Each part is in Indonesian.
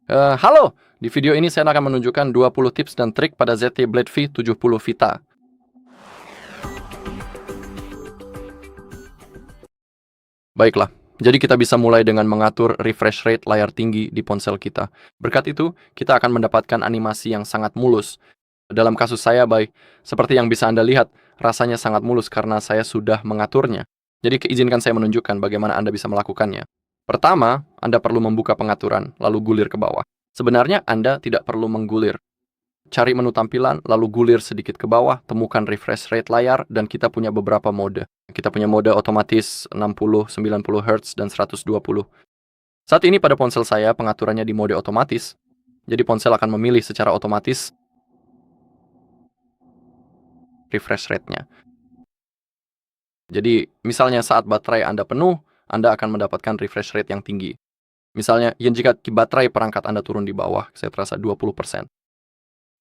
Halo, di video ini saya akan menunjukkan 20 tips dan trik pada ZT Blade V70 Vita. Baiklah, jadi kita bisa mulai dengan mengatur refresh rate layar tinggi di ponsel kita. Berkat itu, kita akan mendapatkan animasi yang sangat mulus. Dalam kasus saya, seperti yang bisa Anda lihat, rasanya sangat mulus karena saya sudah mengaturnya. Jadi izinkan saya menunjukkan bagaimana Anda bisa melakukannya. Pertama, Anda perlu membuka pengaturan, lalu gulir ke bawah. Sebenarnya Anda tidak perlu menggulir. Cari menu tampilan, lalu gulir sedikit ke bawah, temukan refresh rate layar, dan kita punya beberapa mode. Kita punya mode otomatis 60, 90 Hz, dan 120. Saat ini pada ponsel saya, pengaturannya di mode otomatis. Jadi ponsel akan memilih secara otomatis refresh rate-nya. Jadi, misalnya saat baterai Anda penuh, Anda akan mendapatkan refresh rate yang tinggi. Misalnya, jika baterai perangkat Anda turun di bawah, saya terasa 20%.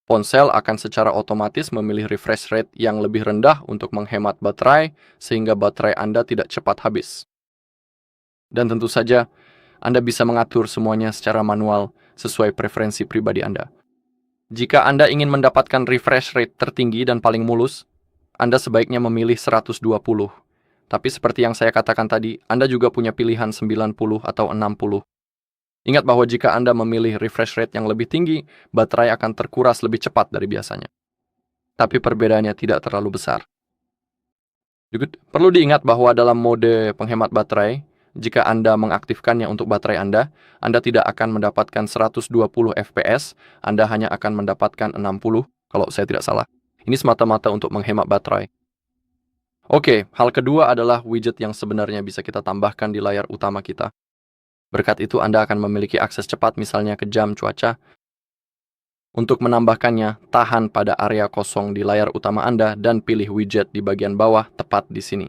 Ponsel akan secara otomatis memilih refresh rate yang lebih rendah untuk menghemat baterai, sehingga baterai Anda tidak cepat habis. Dan tentu saja, Anda bisa mengatur semuanya secara manual sesuai preferensi pribadi Anda. Jika Anda ingin mendapatkan refresh rate tertinggi dan paling mulus, Anda sebaiknya memilih 120. Tapi seperti yang saya katakan tadi, Anda juga punya pilihan 90 atau 60. Ingat bahwa jika Anda memilih refresh rate yang lebih tinggi, baterai akan terkuras lebih cepat dari biasanya. Tapi perbedaannya tidak terlalu besar. Perlu diingat bahwa dalam mode penghemat baterai, jika Anda mengaktifkannya untuk baterai Anda tidak akan mendapatkan 120 fps, Anda hanya akan mendapatkan 60, kalau saya tidak salah. Ini semata-mata untuk menghemat baterai. Oke, hal kedua adalah widget yang sebenarnya bisa kita tambahkan di layar utama kita. Berkat itu Anda akan memiliki akses cepat misalnya ke jam cuaca. Untuk menambahkannya, tahan pada area kosong di layar utama Anda dan pilih widget di bagian bawah tepat di sini.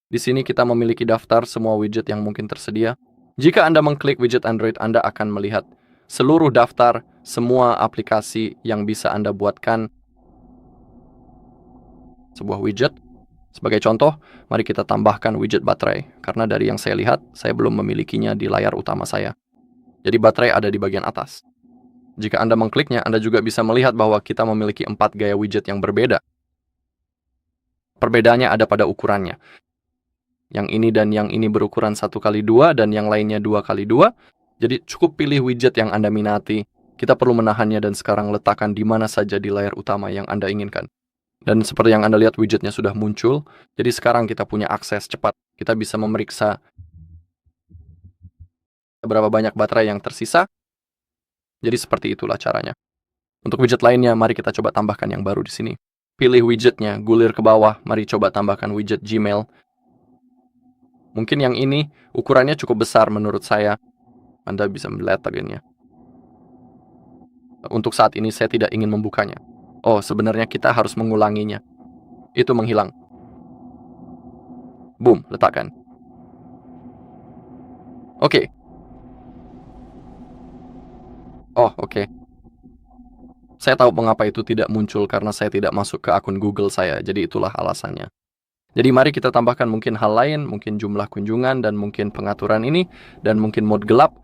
Di sini kita memiliki daftar semua widget yang mungkin tersedia. Jika Anda mengklik widget Android, Anda akan melihat seluruh daftar semua aplikasi yang bisa Anda buatkan sebuah widget. Sebagai contoh, mari kita tambahkan widget baterai, karena dari yang saya lihat, saya belum memilikinya di layar utama saya. Jadi baterai ada di bagian atas. Jika Anda mengkliknya, Anda juga bisa melihat bahwa kita memiliki 4 gaya widget yang berbeda. Perbedaannya ada pada ukurannya. Yang ini dan yang ini berukuran 1x2 dan yang lainnya 2x2. Jadi cukup pilih widget yang Anda minati. Kita perlu menahannya dan sekarang letakkan di mana saja di layar utama yang Anda inginkan. Dan seperti yang Anda lihat, widgetnya sudah muncul. Jadi sekarang kita punya akses cepat. Kita bisa memeriksa berapa banyak baterai yang tersisa. Jadi seperti itulah caranya. Untuk widget lainnya, mari kita coba tambahkan yang baru di sini. Pilih widgetnya, gulir ke bawah. Mari coba tambahkan widget Gmail. Mungkin yang ini ukurannya cukup besar menurut saya. Anda bisa melihat bagiannya. Untuk saat ini saya tidak ingin membukanya. Oh, sebenarnya kita harus mengulanginya. Itu menghilang. Boom, letakkan. Oke. Oh, oke. Saya tahu mengapa itu tidak muncul karena saya tidak masuk ke akun Google saya, jadi itulah alasannya. Jadi mari kita tambahkan mungkin hal lain, mungkin jumlah kunjungan, dan mungkin pengaturan ini, dan mungkin mode gelap.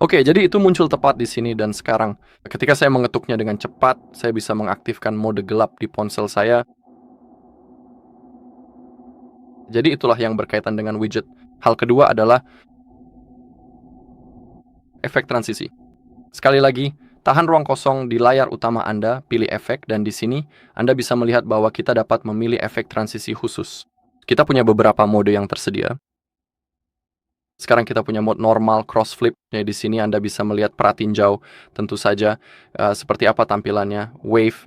Oke, jadi itu muncul tepat di sini, dan sekarang ketika saya mengetuknya dengan cepat, saya bisa mengaktifkan mode gelap di ponsel saya. Jadi itulah yang berkaitan dengan widget. Hal kedua adalah efek transisi. Sekali lagi, tahan ruang kosong di layar utama Anda, pilih efek, dan di sini Anda bisa melihat bahwa kita dapat memilih efek transisi khusus. Kita punya beberapa mode yang tersedia. Sekarang kita punya mode normal, cross flip. Di sini Anda bisa melihat pratinjau, tentu saja seperti apa tampilannya, wave,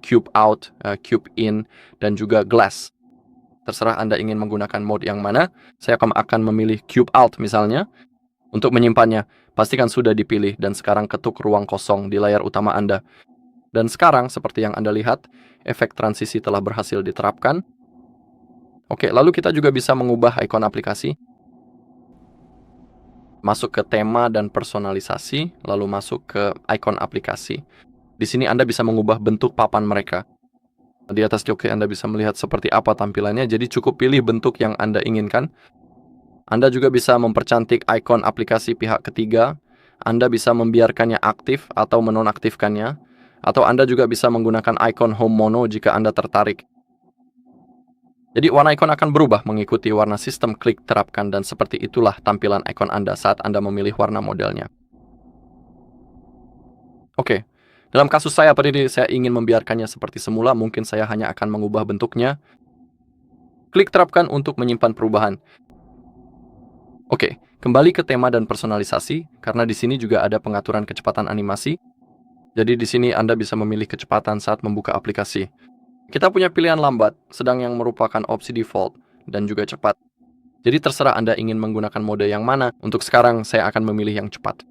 cube out, cube in, dan juga glass. Terserah Anda ingin menggunakan mode yang mana. Saya akan memilih cube out misalnya. Untuk menyimpannya, pastikan sudah dipilih dan sekarang ketuk ruang kosong di layar utama Anda. Dan sekarang, seperti yang Anda lihat, efek transisi telah berhasil diterapkan. Oke, lalu kita juga bisa mengubah ikon aplikasi. Masuk ke tema dan personalisasi, lalu masuk ke ikon aplikasi. Di sini Anda bisa mengubah bentuk papan mereka. Di atas joki Anda bisa melihat seperti apa tampilannya, jadi cukup pilih bentuk yang Anda inginkan. Anda juga bisa mempercantik ikon aplikasi pihak ketiga. Anda bisa membiarkannya aktif atau menonaktifkannya, atau Anda juga bisa menggunakan icon home mono jika Anda tertarik. Jadi warna ikon akan berubah mengikuti warna sistem klik terapkan, dan seperti itulah tampilan ikon Anda saat Anda memilih warna modelnya. Oke, dalam kasus saya ini saya ingin membiarkannya seperti semula, mungkin saya hanya akan mengubah bentuknya. Klik terapkan untuk menyimpan perubahan. Oke, kembali ke tema dan personalisasi, karena di sini juga ada pengaturan kecepatan animasi. Jadi di sini Anda bisa memilih kecepatan saat membuka aplikasi. Kita punya pilihan lambat, sedang yang merupakan opsi default, dan juga cepat. Jadi terserah Anda ingin menggunakan mode yang mana. Untuk sekarang, saya akan memilih yang cepat.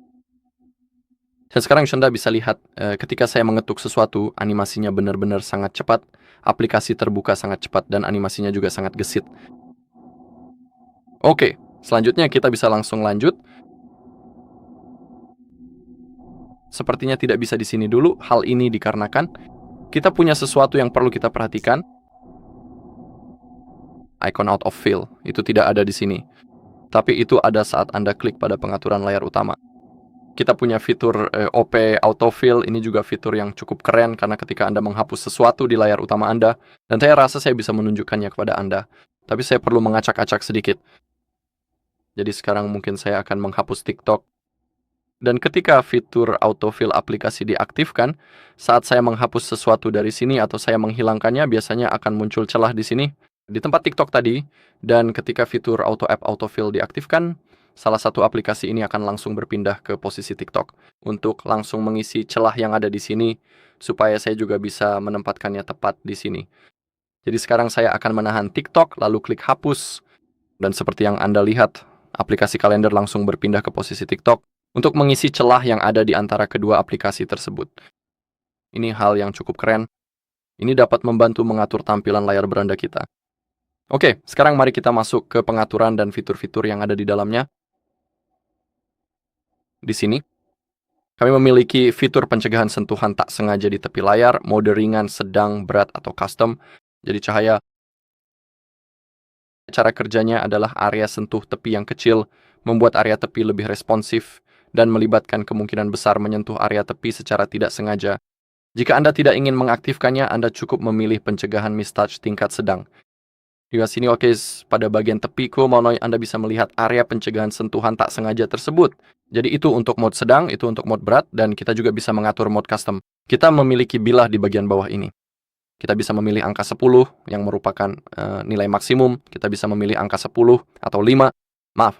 Dan sekarang Anda bisa lihat, ketika saya mengetuk sesuatu, animasinya benar-benar sangat cepat, aplikasi terbuka sangat cepat, dan animasinya juga sangat gesit. Oke, selanjutnya kita bisa langsung lanjut. Sepertinya tidak bisa di sini dulu, hal ini dikarenakan kita punya sesuatu yang perlu kita perhatikan. Icon out of fill, itu tidak ada di sini. Tapi itu ada saat Anda klik pada pengaturan layar utama. Kita punya fitur OP autofill, ini juga fitur yang cukup keren karena ketika Anda menghapus sesuatu di layar utama Anda, dan saya rasa saya bisa menunjukkannya kepada Anda. Tapi saya perlu mengacak-acak sedikit. Jadi sekarang mungkin saya akan menghapus TikTok. Dan ketika fitur autofill aplikasi diaktifkan, saat saya menghapus sesuatu dari sini atau saya menghilangkannya, biasanya akan muncul celah di sini, di tempat TikTok tadi. Dan ketika fitur auto app autofill diaktifkan, salah satu aplikasi ini akan langsung berpindah ke posisi TikTok untuk langsung mengisi celah yang ada di sini, supaya saya juga bisa menempatkannya tepat di sini. Jadi sekarang saya akan menahan TikTok, lalu klik hapus. Dan seperti yang Anda lihat, aplikasi kalender langsung berpindah ke posisi TikTok untuk mengisi celah yang ada di antara kedua aplikasi tersebut. Ini hal yang cukup keren. Ini dapat membantu mengatur tampilan layar beranda kita. Oke, sekarang mari kita masuk ke pengaturan dan fitur-fitur yang ada di dalamnya. Di sini, kami memiliki fitur pencegahan sentuhan tak sengaja di tepi layar, mode ringan, sedang, berat, atau custom. Jadi cara kerjanya adalah area sentuh tepi yang kecil, membuat area tepi lebih responsif, dan melibatkan kemungkinan besar menyentuh area tepi secara tidak sengaja. Jika Anda tidak ingin mengaktifkannya, Anda cukup memilih pencegahan mistouch tingkat sedang. Di sini pada bagian tepi Kumono, Anda bisa melihat area pencegahan sentuhan tak sengaja tersebut. Jadi itu untuk mode sedang, itu untuk mode berat, dan kita juga bisa mengatur mode custom. Kita memiliki bilah di bagian bawah ini. Kita bisa memilih angka 10 yang merupakan nilai maksimum. Kita bisa memilih angka 10 atau 5,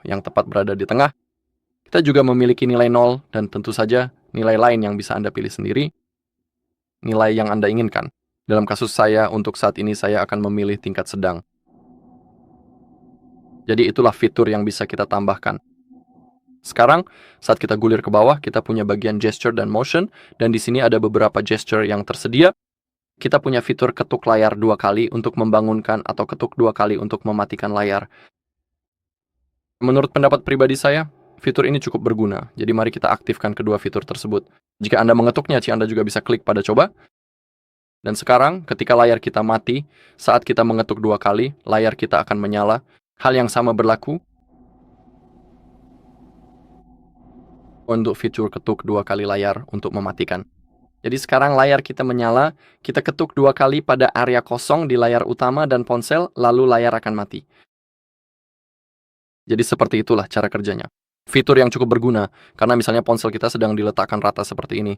yang tepat berada di tengah. Kita juga memiliki nilai 0 dan tentu saja nilai lain yang bisa Anda pilih sendiri. Nilai yang Anda inginkan. Dalam kasus saya, untuk saat ini saya akan memilih tingkat sedang. Jadi itulah fitur yang bisa kita tambahkan. Sekarang, saat kita gulir ke bawah, kita punya bagian gesture dan motion, dan di sini ada beberapa gesture yang tersedia. Kita punya fitur ketuk layar 2 kali untuk membangunkan atau ketuk 2 kali untuk mematikan layar. Menurut pendapat pribadi saya, fitur ini cukup berguna, jadi mari kita aktifkan kedua fitur tersebut. Jika Anda mengetuknya, Anda juga bisa klik pada coba. Dan sekarang, ketika layar kita mati, saat kita mengetuk 2 kali, layar kita akan menyala. Hal yang sama berlaku untuk fitur ketuk 2 kali layar untuk mematikan. Jadi sekarang layar kita menyala, kita ketuk 2 kali pada area kosong di layar utama dan ponsel, lalu layar akan mati. Jadi seperti itulah cara kerjanya. Fitur yang cukup berguna, karena misalnya ponsel kita sedang diletakkan rata seperti ini.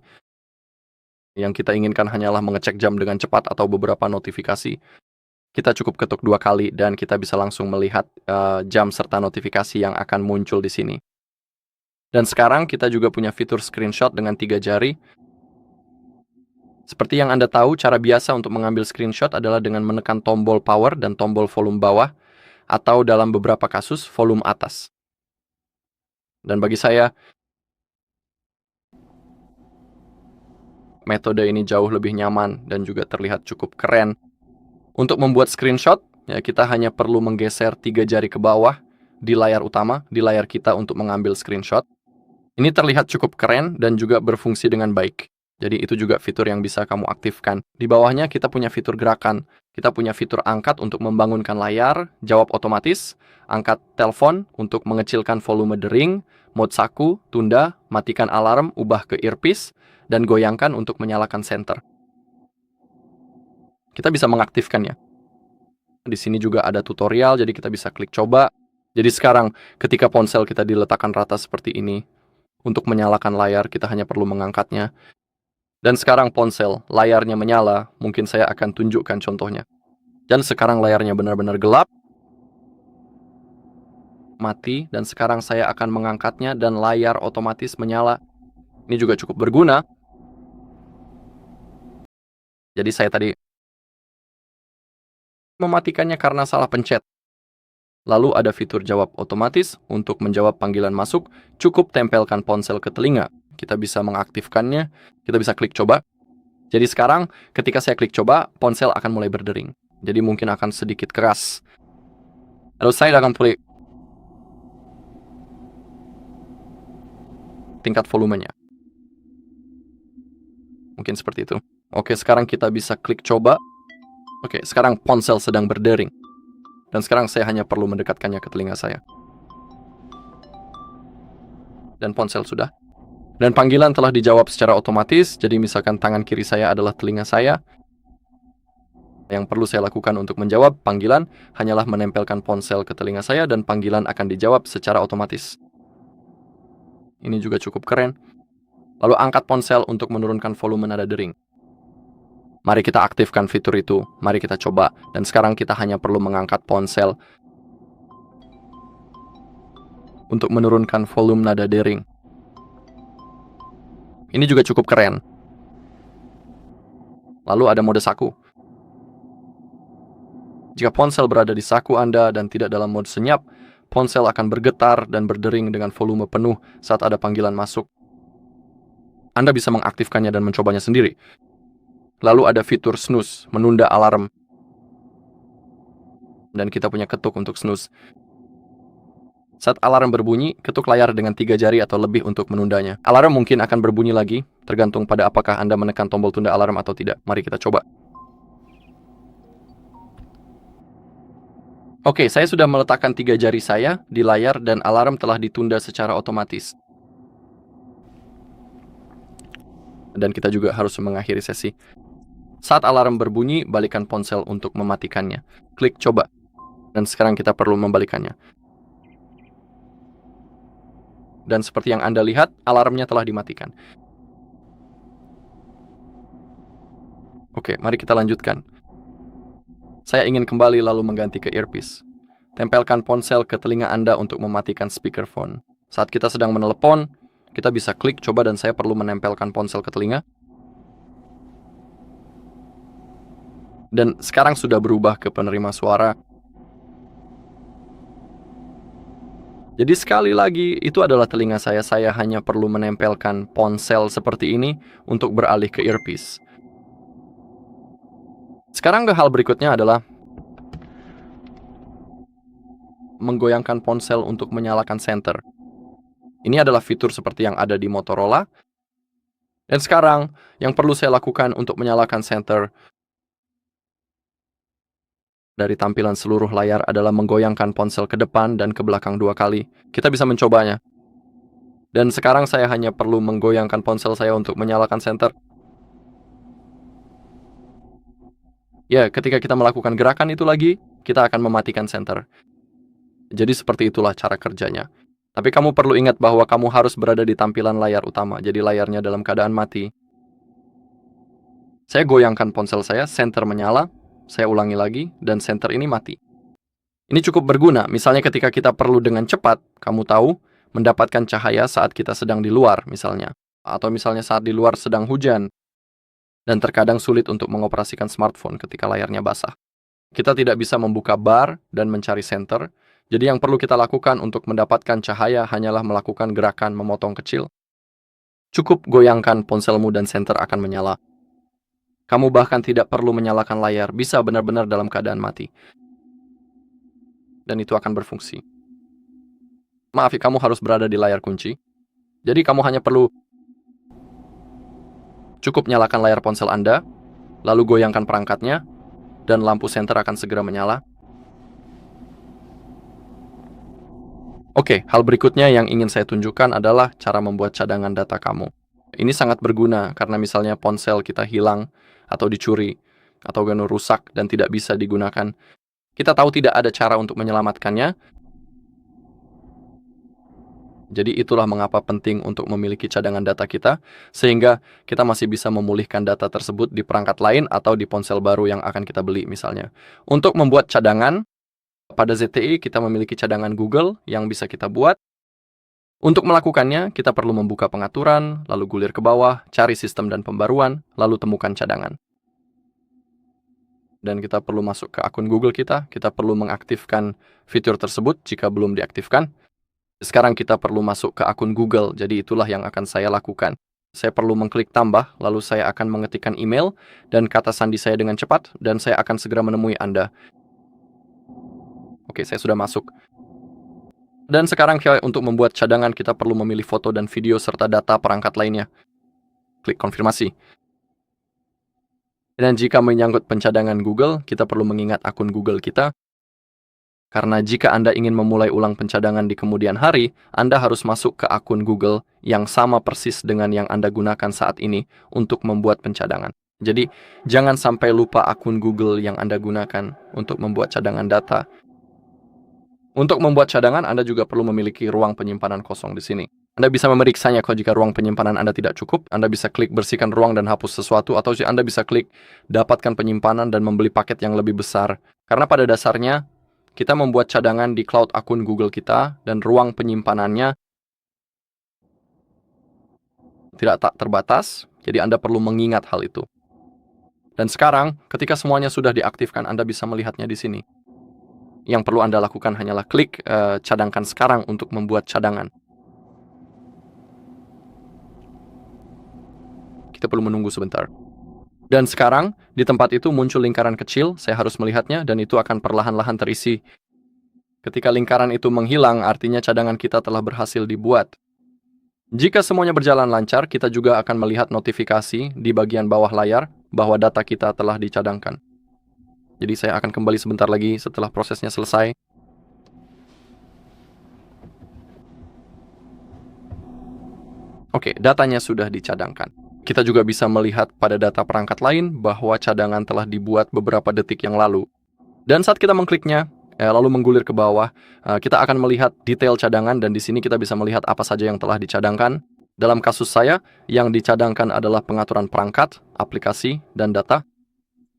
Yang kita inginkan hanyalah mengecek jam dengan cepat atau beberapa notifikasi. Kita cukup ketuk 2 kali dan kita bisa langsung melihat jam serta notifikasi yang akan muncul di sini. Dan sekarang kita juga punya fitur screenshot dengan 3 jari. Seperti yang Anda tahu, cara biasa untuk mengambil screenshot adalah dengan menekan tombol power dan tombol volume bawah, atau dalam beberapa kasus, volume atas. Dan bagi saya, metode ini jauh lebih nyaman dan juga terlihat cukup keren. Untuk membuat screenshot, kita hanya perlu menggeser 3 jari ke bawah di layar utama, di layar kita untuk mengambil screenshot. Ini terlihat cukup keren dan juga berfungsi dengan baik. Jadi itu juga fitur yang bisa kamu aktifkan. Di bawahnya kita punya fitur gerakan. Kita punya fitur angkat untuk membangunkan layar, jawab otomatis, angkat telepon untuk mengecilkan volume dering, mode saku, tunda, matikan alarm, ubah ke earpiece, dan goyangkan untuk menyalakan senter. Kita bisa mengaktifkannya. Di sini juga ada tutorial, jadi kita bisa klik coba. Jadi sekarang ketika ponsel kita diletakkan rata seperti ini, untuk menyalakan layar kita hanya perlu mengangkatnya. Dan sekarang ponsel, layarnya menyala, mungkin saya akan tunjukkan contohnya. Dan sekarang layarnya benar-benar gelap, mati, dan sekarang saya akan mengangkatnya dan layar otomatis menyala. Ini juga cukup berguna. Jadi saya tadi mematikannya karena salah pencet. Lalu ada fitur jawab otomatis untuk menjawab panggilan masuk, cukup tempelkan ponsel ke telinga. Kita bisa mengaktifkannya, kita bisa klik coba. Jadi sekarang ketika saya klik coba, ponsel akan mulai berdering. Jadi mungkin akan sedikit keras. Lalu saya akan klik tingkat volumenya. Mungkin seperti itu. Oke, sekarang kita bisa klik coba. Oke, sekarang ponsel sedang berdering. Dan sekarang saya hanya perlu mendekatkannya ke telinga saya. Dan ponsel sudah. Dan panggilan telah dijawab secara otomatis, jadi misalkan tangan kiri saya adalah telinga saya. Yang perlu saya lakukan untuk menjawab panggilan hanyalah menempelkan ponsel ke telinga saya dan panggilan akan dijawab secara otomatis. Ini juga cukup keren. Lalu angkat ponsel untuk menurunkan volume nada dering. Mari kita aktifkan fitur itu, mari kita coba. Dan sekarang kita hanya perlu mengangkat ponsel untuk menurunkan volume nada dering. Ini juga cukup keren. Lalu ada mode saku. Jika ponsel berada di saku Anda dan tidak dalam mode senyap, ponsel akan bergetar dan berdering dengan volume penuh saat ada panggilan masuk. Anda bisa mengaktifkannya dan mencobanya sendiri. Lalu ada fitur snooze, menunda alarm. Dan kita punya ketuk untuk snooze. Saat alarm berbunyi, ketuk layar dengan 3 jari atau lebih untuk menundanya. Alarm mungkin akan berbunyi lagi, tergantung pada apakah Anda menekan tombol tunda alarm atau tidak. Mari kita coba. Oke, saya sudah meletakkan 3 jari saya di layar dan alarm telah ditunda secara otomatis. Dan kita juga harus mengakhiri sesi. Saat alarm berbunyi, balikan ponsel untuk mematikannya. Klik coba. Dan sekarang kita perlu membalikannya. Dan seperti yang Anda lihat, alarmnya telah dimatikan. Oke, mari kita lanjutkan. Saya ingin kembali lalu mengganti ke earpiece. Tempelkan ponsel ke telinga Anda untuk mematikan speakerphone. Saat kita sedang menelepon, kita bisa klik coba dan saya perlu menempelkan ponsel ke telinga. Dan sekarang sudah berubah ke penerima suara. Jadi sekali lagi, itu adalah telinga saya. Saya hanya perlu menempelkan ponsel seperti ini untuk beralih ke earpiece. Sekarang hal berikutnya adalah menggoyangkan ponsel untuk menyalakan senter. Ini adalah fitur seperti yang ada di Motorola. Dan sekarang, yang perlu saya lakukan untuk menyalakan senter dari tampilan seluruh layar adalah menggoyangkan ponsel ke depan dan ke belakang 2 kali. Kita bisa mencobanya. Dan sekarang saya hanya perlu menggoyangkan ponsel saya untuk menyalakan senter. Ya, ketika kita melakukan gerakan itu lagi, kita akan mematikan senter. Jadi seperti itulah cara kerjanya. Tapi kamu perlu ingat bahwa kamu harus berada di tampilan layar utama, jadi layarnya dalam keadaan mati. Saya goyangkan ponsel saya, senter menyala, saya ulangi lagi, dan senter ini mati. Ini cukup berguna, misalnya ketika kita perlu dengan cepat, kamu tahu, mendapatkan cahaya saat kita sedang di luar, misalnya. Atau misalnya saat di luar sedang hujan, dan terkadang sulit untuk mengoperasikan smartphone ketika layarnya basah. Kita tidak bisa membuka bar dan mencari senter, jadi yang perlu kita lakukan untuk mendapatkan cahaya hanyalah melakukan gerakan memotong kecil. Cukup goyangkan ponselmu dan senter akan menyala. Kamu bahkan tidak perlu menyalakan layar, bisa benar-benar dalam keadaan mati. Dan itu akan berfungsi. Maaf, kamu harus berada di layar kunci. Jadi kamu hanya perlu Cukup nyalakan layar ponsel Anda, lalu goyangkan perangkatnya, dan lampu senter akan segera menyala. Oke, hal berikutnya yang ingin saya tunjukkan adalah cara membuat cadangan data kamu. Ini sangat berguna karena misalnya ponsel kita hilang atau dicuri atau rusak dan tidak bisa digunakan. Kita tahu tidak ada cara untuk menyelamatkannya. Jadi itulah mengapa penting untuk memiliki cadangan data kita, sehingga kita masih bisa memulihkan data tersebut di perangkat lain atau di ponsel baru yang akan kita beli misalnya. Untuk membuat cadangan, pada ZTE kita memiliki cadangan Google yang bisa kita buat. Untuk melakukannya, kita perlu membuka pengaturan, lalu gulir ke bawah, cari sistem dan pembaruan, lalu temukan cadangan. Dan kita perlu masuk ke akun Google kita perlu mengaktifkan fitur tersebut jika belum diaktifkan. Sekarang kita perlu masuk ke akun Google, jadi itulah yang akan saya lakukan. Saya perlu mengklik tambah, lalu saya akan mengetikkan email dan kata sandi saya dengan cepat, dan saya akan segera menemui Anda. Oke, saya sudah masuk. Dan sekarang untuk membuat cadangan kita perlu memilih foto dan video serta data perangkat lainnya. Klik konfirmasi. Dan jika menyangkut pencadangan Google, kita perlu mengingat akun Google kita. Karena jika Anda ingin memulai ulang pencadangan di kemudian hari, Anda harus masuk ke akun Google yang sama persis dengan yang Anda gunakan saat ini untuk membuat pencadangan. Jadi, jangan sampai lupa akun Google yang Anda gunakan untuk membuat cadangan data. Untuk membuat cadangan, Anda juga perlu memiliki ruang penyimpanan kosong di sini. Anda bisa memeriksanya kalau jika ruang penyimpanan Anda tidak cukup. Anda bisa klik bersihkan ruang dan hapus sesuatu, atau Anda bisa klik dapatkan penyimpanan dan membeli paket yang lebih besar. Karena pada dasarnya, kita membuat cadangan di cloud akun Google kita, dan ruang penyimpanannya tak terbatas, jadi Anda perlu mengingat hal itu. Dan sekarang, ketika semuanya sudah diaktifkan, Anda bisa melihatnya di sini. Yang perlu Anda lakukan hanyalah klik cadangkan sekarang untuk membuat cadangan. Kita perlu menunggu sebentar. Dan sekarang, di tempat itu muncul lingkaran kecil, saya harus melihatnya, dan itu akan perlahan-lahan terisi. Ketika lingkaran itu menghilang, artinya cadangan kita telah berhasil dibuat. Jika semuanya berjalan lancar, kita juga akan melihat notifikasi di bagian bawah layar bahwa data kita telah dicadangkan. Jadi saya akan kembali sebentar lagi setelah prosesnya selesai. Oke, datanya sudah dicadangkan. Kita juga bisa melihat pada data perangkat lain bahwa cadangan telah dibuat beberapa detik yang lalu. Dan saat kita mengkliknya, lalu menggulir ke bawah, kita akan melihat detail cadangan, dan di sini kita bisa melihat apa saja yang telah dicadangkan. Dalam kasus saya, yang dicadangkan adalah pengaturan perangkat, aplikasi, dan data.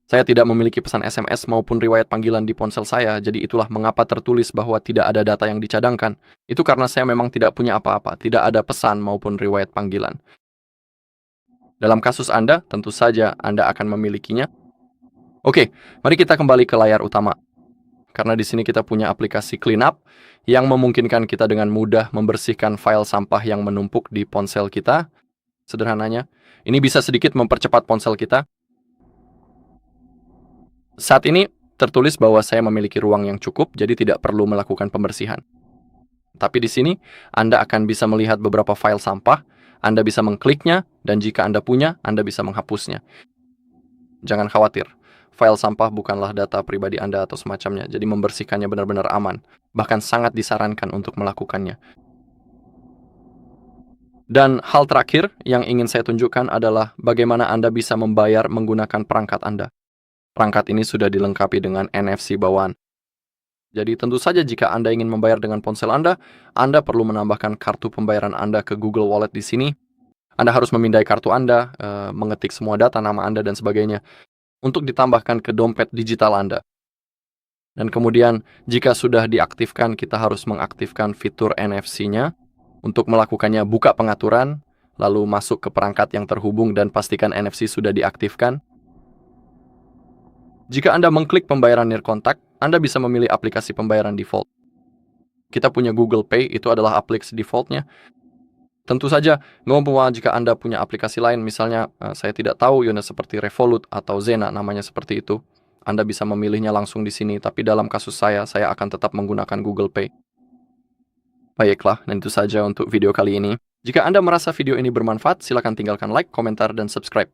Saya tidak memiliki pesan SMS maupun riwayat panggilan di ponsel saya, jadi itulah mengapa tertulis bahwa tidak ada data yang dicadangkan. Itu karena saya memang tidak punya apa-apa, tidak ada pesan maupun riwayat panggilan. Dalam kasus Anda, tentu saja Anda akan memilikinya. Oke, mari kita kembali ke layar utama. Karena di sini kita punya aplikasi Cleanup yang memungkinkan kita dengan mudah membersihkan file sampah yang menumpuk di ponsel kita. Sederhananya, ini bisa sedikit mempercepat ponsel kita. Saat ini tertulis bahwa saya memiliki ruang yang cukup, jadi tidak perlu melakukan pembersihan. Tapi di sini, Anda akan bisa melihat beberapa file sampah, Anda bisa mengkliknya, dan jika Anda punya, Anda bisa menghapusnya. Jangan khawatir, file sampah bukanlah data pribadi Anda atau semacamnya, jadi membersihkannya benar-benar aman, bahkan sangat disarankan untuk melakukannya. Dan hal terakhir yang ingin saya tunjukkan adalah bagaimana Anda bisa membayar menggunakan perangkat Anda. Perangkat ini sudah dilengkapi dengan NFC bawaan. Jadi tentu saja jika Anda ingin membayar dengan ponsel Anda perlu menambahkan kartu pembayaran Anda ke Google Wallet di sini. Anda harus memindai kartu Anda, mengetik semua data nama Anda dan sebagainya, untuk ditambahkan ke dompet digital Anda. Dan kemudian, jika sudah diaktifkan, kita harus mengaktifkan fitur NFC-nya. Untuk melakukannya, buka pengaturan, lalu masuk ke perangkat yang terhubung dan pastikan NFC sudah diaktifkan. Jika Anda mengklik pembayaran near contact, Anda bisa memilih aplikasi pembayaran default. Kita punya Google Pay, itu adalah aplikasi defaultnya. Tentu saja, jika Anda punya aplikasi lain, misalnya saya tidak tahu, seperti Revolut atau Zena, namanya seperti itu. Anda bisa memilihnya langsung di sini, tapi dalam kasus saya akan tetap menggunakan Google Pay. Baiklah, dan itu saja untuk video kali ini. Jika Anda merasa video ini bermanfaat, silakan tinggalkan like, komentar, dan subscribe.